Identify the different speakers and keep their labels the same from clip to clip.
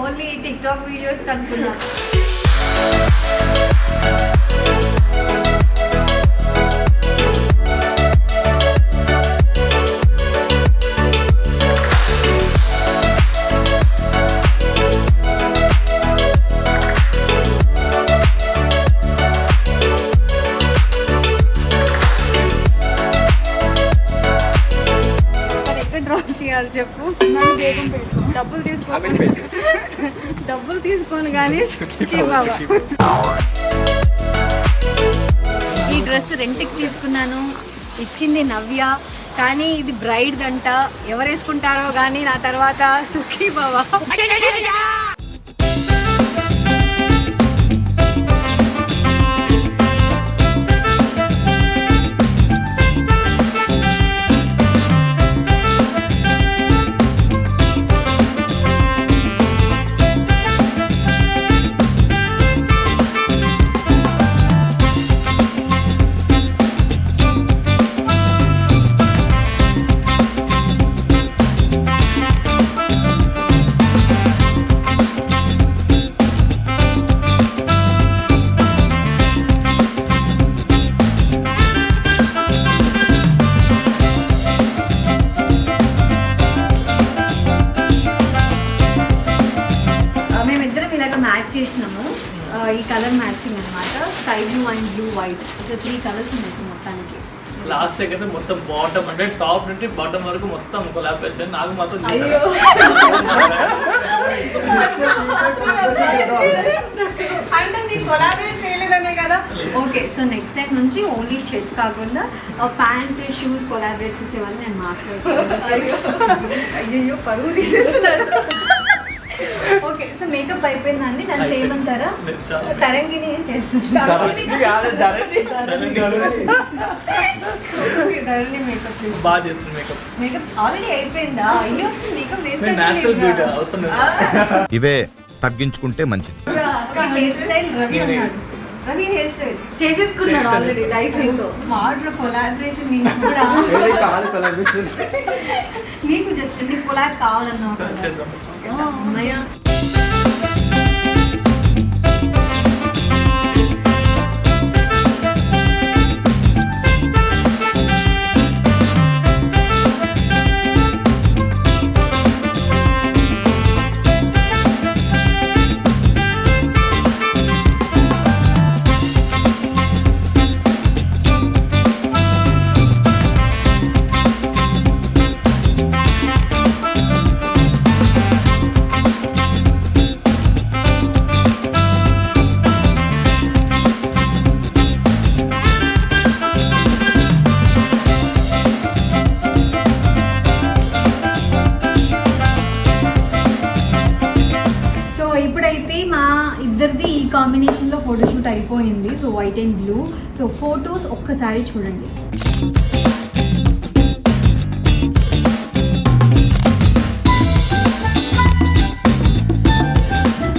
Speaker 1: Only TikTok videos కనుక్కున్నా. చెప్పు, డబ్బులు తీసుకోను కానీ ఈ డ్రెస్ రెంట్కి తీసుకున్నాను, ఇచ్చింది నవ్య. కానీ ఇది బ్రైడ్ దంట, ఎవరు వేసుకుంటారో కానీ నా తర్వాత సుఖీ బావా. చేసినాము ఈ కలర్ మ్యాచింగ్ అన్నమాట, sky blue and blue white. So 3 colours ఉన్నాయి మొత్తానికి.
Speaker 2: లాస్ట్ అయితే మొత్తం బాటమ్ అంటే టాప్ నుండి బాటమ్ వరకు మొత్తం కొలాబరేషన్. నాకు మాత్రం
Speaker 1: అంటే నీ కొలాబరేట్ చేయలేదనే కదా. ఓకే, సో నెక్స్ట్ టైం నుంచి ఓన్లీ షర్ట్ కాకుండా ప్యాంట్ షూస్ కొలాబరేట్ చేసేవాళ్ళు నేను మాట్లాడుతున్నాను. అయ్యో పరువు తీసేస్తున్నాడు. ఓకే, సో మేకప్ అయిపోయిందండి, నన్ను చేయమంటారా? తరంగిని ఏం చేస్తుంది? మేకప్ ఆల్రెడీ అయిపోయిందా? అయ్యో మేకప్
Speaker 3: ఇవే తగ్గించుకుంటే మంచిది.
Speaker 1: హెయిర్ స్టైల్ రవి అన్నాడు. రవి హెయిర్ స్టైల్ చేసేసుకున్నాడు ఆల్రెడీ డైసింగ్ తో. వాటర్ కొలాబరేషన్ నీకు కూడా నీకు జస్ట్ నీ కొలాబ్ కావాలన్నా అమ్మయ్య. ఇద్దరిది ఈ కాంబినేషన్లో ఫోటోషూట్ అయిపోయింది. So white and blue. So photos ఒక్కసారి చూడండి.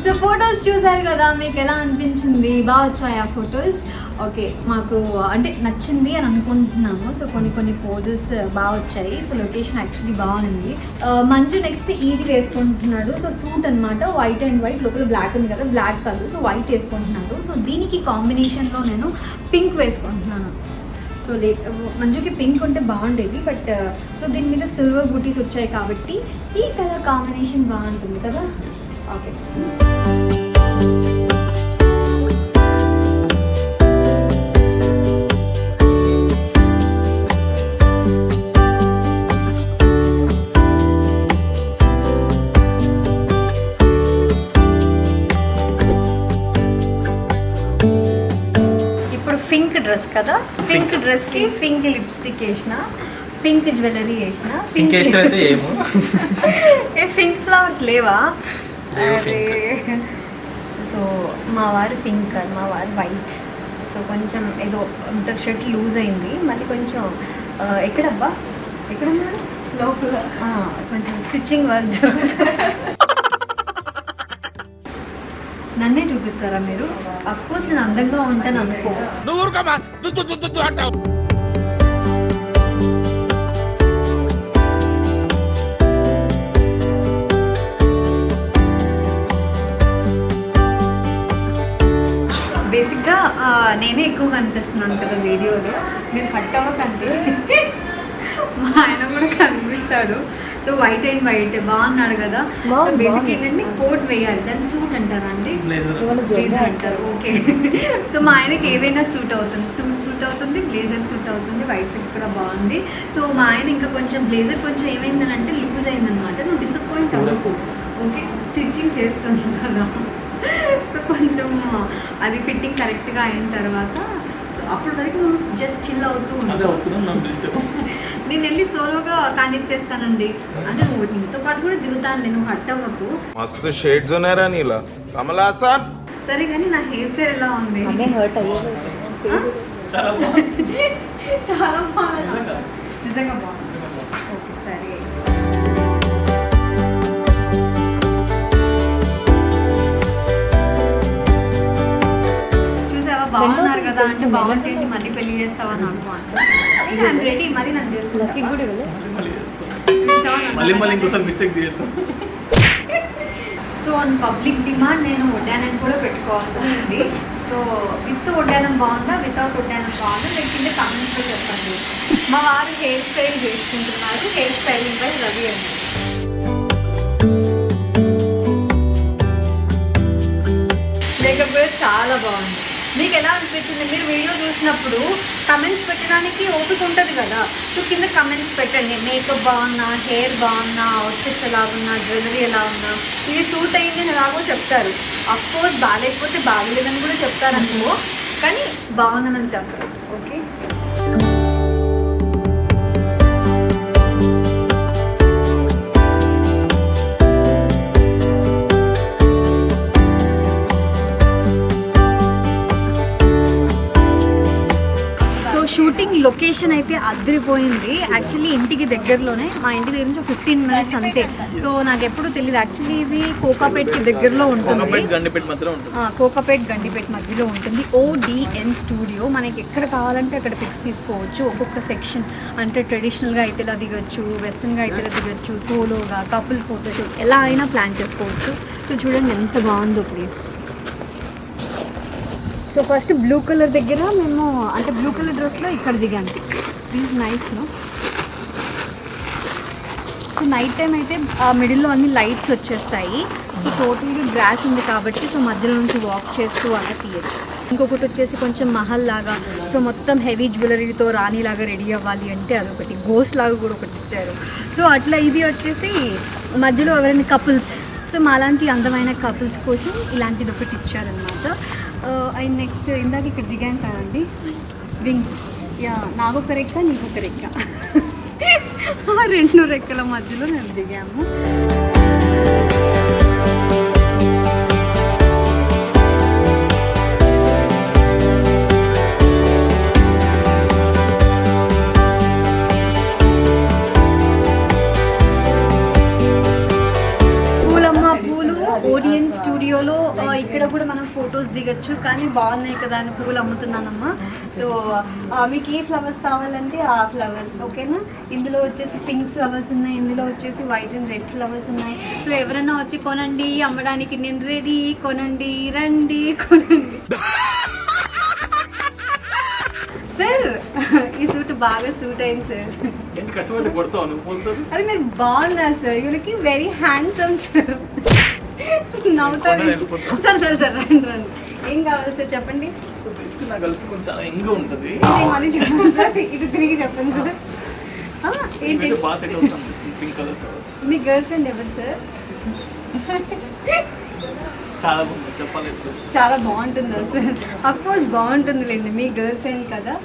Speaker 1: సో ఫొటోస్ చూసారు కదా, మీకు ఎలా అనిపించింది? బాగా వచ్చాయి ఆ ఫొటోస్? ఓకే, మాకు అంటే నచ్చింది అని అనుకుంటున్నాము. సో కొన్ని పోజెస్ బాగా వచ్చాయి. సో లొకేషన్ యాక్చువల్లీ బాగుంది. మంజు నెక్స్ట్ ఇది వేసుకుంటున్నాడు. సో సూట్ అనమాట, వైట్ అండ్ వైట్, లోపల బ్లాక్ ఉంది కదా, బ్లాక్ కలర్. సో వైట్ వేసుకుంటున్నాడు. సో దీనికి కాంబినేషన్లో నేను పింక్ వేసుకుంటున్నాను. సో మంజుకి పింక్ ఉంటే బాగుండేది, బట్ సో దీని మీద సిల్వర్ బూటీస్ వచ్చాయి కాబట్టి ఈ కలర్ కాంబినేషన్ బాగుంటుంది కదా. ఓకే, పింక్ డ్రెస్ కదా, పింక్ డ్రెస్కి పింక్ లిప్స్టిక్ వేసిన, పింక్ జ్యువెలరీ వేసిన. పింక్ ఫ్లవర్స్ లేవా? సో మా వారు పింక్, మా వారు వైట్. సో కొంచెం ఏదో షర్ట్ లూజ్ అయింది, మళ్ళీ కొంచెం ఎక్కడబ్బా ఎక్కడున్నారు లోపల కొంచెం స్టిచ్చింగ్ వర్క్ జరుగుతుంది. నన్నే చూపిస్తారా మీరు? అఫ్ కోర్స్ నేను అందంగా ఉంటాను అనుకో. నేనే ఎక్కువ కనిపిస్తున్నాను కదా వీడియోలో, మీరు హట్ అవ్వకండి. మా ఆయన కూడా కనిపిస్తాడు. సో వైట్ అండ్ వైట్ బాగున్నాడు కదా. సో బేసిక్ ఏంటంటే కోట్ వేయాలి, దాన్ని సూట్ అంటారా అండి? బ్లేజర్ అంటారు. ఓకే. సో మా ఆయనకి ఏదైనా సూట్ అవుతుంది, సూట్ అవుతుంది, బ్లేజర్ సూట్ అవుతుంది, వైట్ షర్ట్ కూడా బాగుంది. సో మా ఆయన ఇంకా కొంచెం బ్లేజర్ కొంచెం ఏమైందని అంటే లూజ్ అయిందనమాట. నువ్వు డిసప్పాయింట్ అవ్వకు, ఓకే, స్టిచ్చింగ్ చేస్తుంది కదా. సో కొంచెం అది ఫిట్టింగ్ కరెక్ట్గా అయిన తర్వాత సో అప్పటి వరకు నువ్వు జస్ట్ చిల్ అవుతూ ఉంటావు. నేను వెళ్ళి సోలోగా కానిచ్చేస్తానండి, అంటే నువ్వు నీతో పాటు కూడా దిగుతానులే, నువ్వు హట్ అవ్వకు.
Speaker 4: मस्त शेड्स होणार नीला कमला असा
Speaker 1: సరే కానీ నా హెయిర్ స్టైల్ ఎలా ఉంది?
Speaker 2: చాలా బాగుంది.
Speaker 1: చాలా బాగుంది, నిజంగా బాగుంది. ఓకే సరే. చూసావా బాగున్నారు కదా అంటే బాగుంటే ఏంటి మళ్ళీ పెళ్లి చేస్తావా నాకు అంటే రెడీ, మరి నన్ను చేసుకుంటా.
Speaker 2: మళ్ళీ చేసుకో.
Speaker 1: చూసావా నన్ను
Speaker 2: మళ్ళీ
Speaker 1: అలాగే?
Speaker 2: ఇంకోసారి మిస్టేక్ చేయొద్దు.
Speaker 1: సో ఆన్ పబ్లిక్ డిమాండ్ నేను వడ్డానం కూడా పెట్టుకోవాల్సి ఉంది. సో విత్ వడ్డానం బాగుందా, వితౌట్ వడ్డానం బాగుందా, లేకపోతే కామెంట్స్లో చెప్పండి. మా వారు హెయిర్ స్టైల్ చేసుకుంటున్నారు, హెయిర్ స్టైలింగ్ బై రవి అండి. మేకప్ కూడా చాలా బాగుంది. మీకు ఎలా అనిపించింది? మీరు వీడియో చూసినప్పుడు కమెంట్స్ పెట్టడానికి ఓపిక ఉంటుంది కదా. సో కింద కమెంట్స్ పెట్టండి, మేకప్ బాగున్నా, హెయిర్ బాగున్నా, అవుట్ఫిట్స్ ఎలా ఉన్నా, జ్యువెలరీ ఎలా ఉన్నా, ఇది సూట్ అయింది అని ఎలాగో చెప్తారు. అఫ్కోర్స్ బాగాలేకపోతే బాగలేదని కూడా చెప్తారు అనుకో, కానీ బాగున్నానని చెప్పరు. ఓకే. షూటింగ్ లొకేషన్ అయితే అదిరిపోయింది. యాక్చువల్లీ ఇంటికి దగ్గరలోనే, మా ఇంటి దగ్గర నుంచి 15 minutes అంతే. సో నాకు ఎప్పుడు తెలియదు యాక్చువల్లీ ఇది కోకాపేట్కి దగ్గరలో ఉంటుంది, కోకాపేట్ గండిపేట్ మధ్యలో ఉంటుంది. ODN studio. మనకి ఎక్కడ కావాలంటే అక్కడ పిక్స్ తీసుకోవచ్చు. ఒక్కొక్క సెక్షన్ అంటే ట్రెడిషనల్గా అయితే ఇలా దిగొచ్చు, వెస్ట్రన్గా అయితే ఇలా దిగొచ్చు, సోలోగా, కపుల్ ఫోటోషూట్ ఎలా అయినా ప్లాన్ చేసుకోవచ్చు. సో చూడండి ఎంత బాగుందో please. So first blue colour దగ్గర మేము అంటే బ్లూ కలర్ డ్రెస్లో ఇక్కడ దిగాను. ప్లీజ్ నైస్లో. సో నైట్ టైం అయితే మిడిల్లో అన్ని లైట్స్ వచ్చేస్తాయి. సో టోటల్గా గ్రాస్ ఉంది కాబట్టి సో మధ్యలో నుంచి వాక్ చేస్తూ అలా తీయచ్చు. ఇంకొకటి వచ్చేసి కొంచెం మహల్ లాగా, సో మొత్తం హెవీ జ్యువెలరీతో రాణిలాగా రెడీ అవ్వాలి అంటే అదొకటి. గోస్ట్ లాగా కూడా ఒకటి ఇచ్చారు. సో అట్లా ఇది వచ్చేసి మధ్యలో ఎవరైనా కపుల్స్, సో మాలాంటి అందమైన కపుల్స్ కోసం ఇలాంటిది ఒకటి ఇచ్చారనమాట. అండ్ నెక్స్ట్ ఇందాక ఇక్కడ దిగాను కదండి, వింగ్స్. యా, నాకొక రెక్క, నీకొక రెక్క, 2 రెక్కల మధ్యలో మేము దిగాము. ODN స్టూడియోలో ఇక్కడ కూడా మనం ఫొటోస్ దిగచ్చు, కానీ బాగున్నాయి కదా అని పువ్వులు అమ్ముతున్నానమ్మా. సో మీకు ఏ ఫ్లవర్స్ కావాలంటే ఆ ఫ్లవర్స్, ఓకేనా. ఇందులో వచ్చేసి పింక్ ఫ్లవర్స్ ఉన్నాయి, ఇందులో వచ్చేసి వైట్ అండ్ రెడ్ ఫ్లవర్స్ ఉన్నాయి. సో ఎవరైనా వచ్చి కొనండి, అమ్మడానికి నేను రెడీ, కొనండి, రండి, కొనండి. సార్ ఈ సూట్ బాగా సూట్ అయింది సార్. అరే మీరు బాగున్నారు sir, you looking very handsome sir. నవ్వుతారు సార్. సార్ సార్ రండి రండి, ఏం కావాలి సార్ చెప్పండి. మళ్ళీ చెప్పండి సార్, ఇటు తిరిగి చెప్పండి సార్. ఏంటి మీ గర్ల్ ఫ్రెండ్ ఎవరు సార్? చాలా బాగుంటుందా సార్? అఫ్ కోర్స్ బాగుంటుందిలేండి, మీ గర్ల్ ఫ్రెండ్ కదా.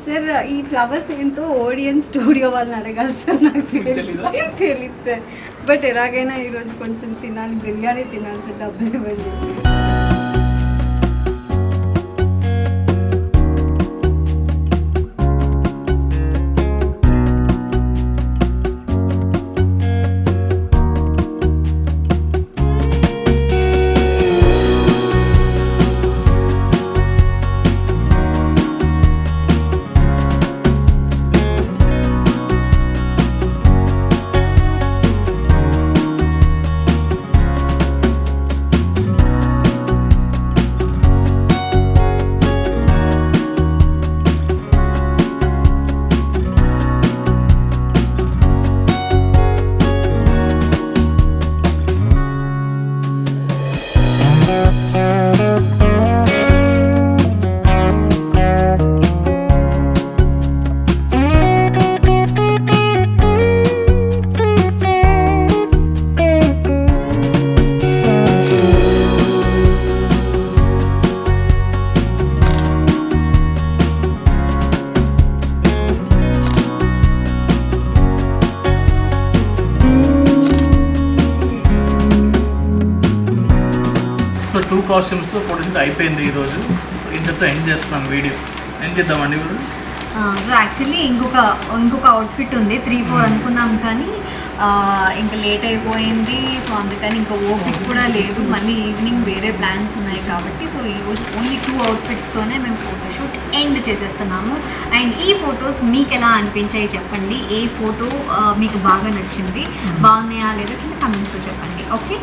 Speaker 1: సార్ ఈ ఫ్లవర్స్ ఏంటో ODN స్టూడియో వాళ్ళని అడగాలి సార్, నాకు తెలియదు సార్. బట్ ఎలాగైనా ఈరోజు కొంచెం తినాలి, బిర్యానీ తినాలి సార్, డబ్బులు ఇవ్వండి.
Speaker 2: 2 కాస్ట్యూమ్స్తో ఫోటోషూట్ అయిపోయింది ఈరోజు. సో ఇంతతో ఎండ్ చేస్తున్నాం వీడియో. ఎండ్ చేద్దామండి ఇప్పుడు.
Speaker 1: సో యాక్చువల్లీ ఇంకొక అవుట్ఫిట్ ఉంది 3-4 అనుకున్నాం కానీ ఇంకా లేట్ అయిపోయింది. సో అందుకని ఇంకా ఓపిక కూడా లేదు, మళ్ళీ ఈవినింగ్ వేరే ప్లాన్స్ ఉన్నాయి కాబట్టి సో ఈరోజు ఓన్లీ 2 అవుట్ఫిట్స్తోనే మేము ఫోటోషూట్ ఎండ్ చేసేస్తున్నాము. అండ్ ఈ ఫొటోస్ మీకు ఎలా అనిపించాయి చెప్పండి. ఏ ఫోటో మీకు బాగా నచ్చింది, బాగున్నాయా లేదా కింద కమెంట్స్లో చెప్పండి. ఓకే.